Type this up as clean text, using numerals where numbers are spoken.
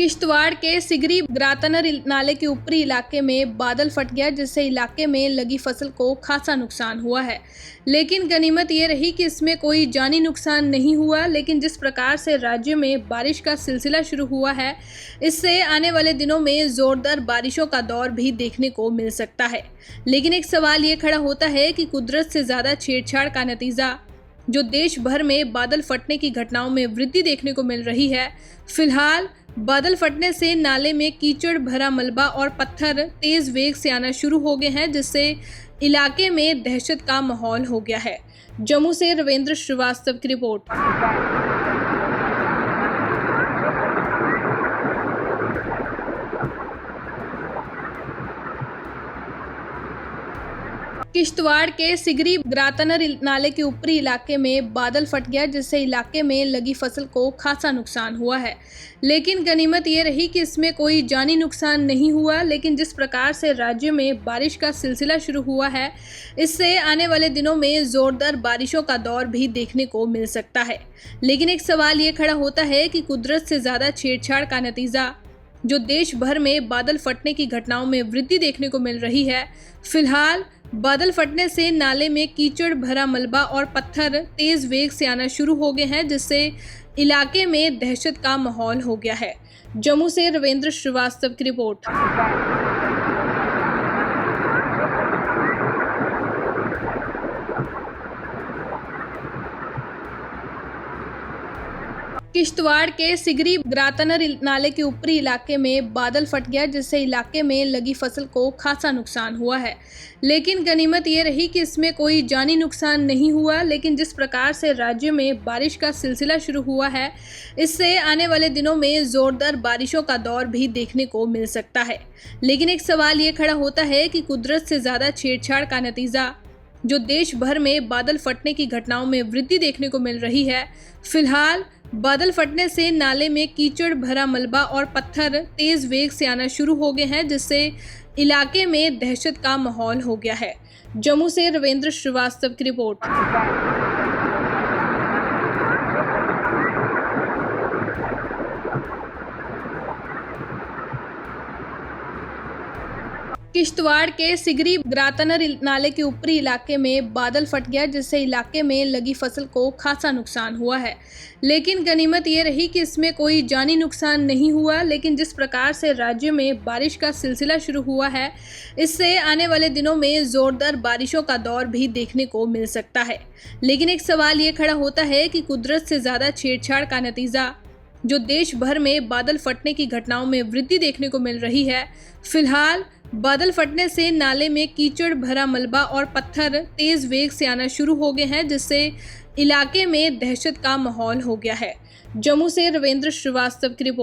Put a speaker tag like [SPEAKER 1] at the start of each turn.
[SPEAKER 1] किश्तवाड़ के सिगरी ग्रातनर नाले के ऊपरी इलाके में बादल फट गया, जिससे इलाके में लगी फसल को खासा नुकसान हुआ है। लेकिन गनीमत ये रही कि इसमें कोई जानी नुकसान नहीं हुआ। लेकिन जिस प्रकार से राज्य में बारिश का सिलसिला शुरू हुआ है, इससे आने वाले दिनों में जोरदार बारिशों का दौर भी देखने को मिल सकता है। लेकिन एक सवाल ये खड़ा होता है कि कुदरत से ज़्यादा छेड़छाड़ का नतीजा जो देश भर में बादल फटने की घटनाओं में वृद्धि देखने को मिल रही है। फिलहाल बादल फटने से नाले में कीचड़ भरा मलबा और पत्थर तेज वेग से आना शुरू हो गए हैं, जिससे इलाके में दहशत का माहौल हो गया है। जम्मू से रविंद्र श्रीवास्तव की रिपोर्ट। किश्तवाड़ के सिगरी ग्रातनर नाले के ऊपरी इलाके में बादल फट गया, जिससे इलाके में लगी फसल को खासा नुकसान हुआ है। लेकिन गनीमत ये रही कि इसमें कोई जानी नुकसान नहीं हुआ। लेकिन जिस प्रकार से राज्य में बारिश का सिलसिला शुरू हुआ है, इससे आने वाले दिनों में जोरदार बारिशों का दौर भी देखने को मिल सकता है। लेकिन एक सवाल ये खड़ा होता है कि कुदरत से ज़्यादा छेड़छाड़ का नतीजा जो देश भर में बादल फटने की घटनाओं में वृद्धि देखने को मिल रही है। फिलहाल बादल फटने से नाले में कीचड़ भरा मलबा और पत्थर तेज वेग से आना शुरू हो गए हैं, जिससे इलाके में दहशत का माहौल हो गया है। जम्मू से रविंद्र श्रीवास्तव की रिपोर्ट। किश्तवाड़ के सिगरी ग्रातनर नाले के ऊपरी इलाके में बादल फट गया, जिससे इलाके में लगी फसल को खासा नुकसान हुआ है। लेकिन गनीमत ये रही कि इसमें कोई जानी नुकसान नहीं हुआ। लेकिन जिस प्रकार से राज्य में बारिश का सिलसिला शुरू हुआ है, इससे आने वाले दिनों में जोरदार बारिशों का दौर भी देखने को मिल सकता है। लेकिन एक सवाल ये खड़ा होता है कि कुदरत से ज़्यादा छेड़छाड़ का नतीजा जो देश भर में बादल फटने की घटनाओं में वृद्धि देखने को मिल रही है। फिलहाल बादल फटने से नाले में कीचड़ भरा मलबा और पत्थर तेज वेग से आना शुरू हो गए हैं, जिससे इलाके में दहशत का माहौल हो गया है। जम्मू से रविंद्र श्रीवास्तव की रिपोर्ट। किश्तवाड़ के सिगरी ग्रातनर नाले के ऊपरी इलाके में बादल फट गया, जिससे इलाके में लगी फसल को खासा नुकसान हुआ है। लेकिन गनीमत ये रही कि इसमें कोई जानी नुकसान नहीं हुआ। लेकिन जिस प्रकार से राज्य में बारिश का सिलसिला शुरू हुआ है, इससे आने वाले दिनों में जोरदार बारिशों का दौर भी देखने को मिल सकता है। लेकिन एक सवाल ये खड़ा होता है कि कुदरत से ज़्यादा छेड़छाड़ का नतीजा जो देश भर में बादल फटने की घटनाओं में वृद्धि देखने को मिल रही है। फिलहाल बादल फटने से नाले में कीचड़ भरा मलबा और पत्थर तेज वेग से आना शुरू हो गए हैं, जिससे इलाके में दहशत का माहौल हो गया है। जम्मू से रविंद्र श्रीवास्तव की रिपोर्ट।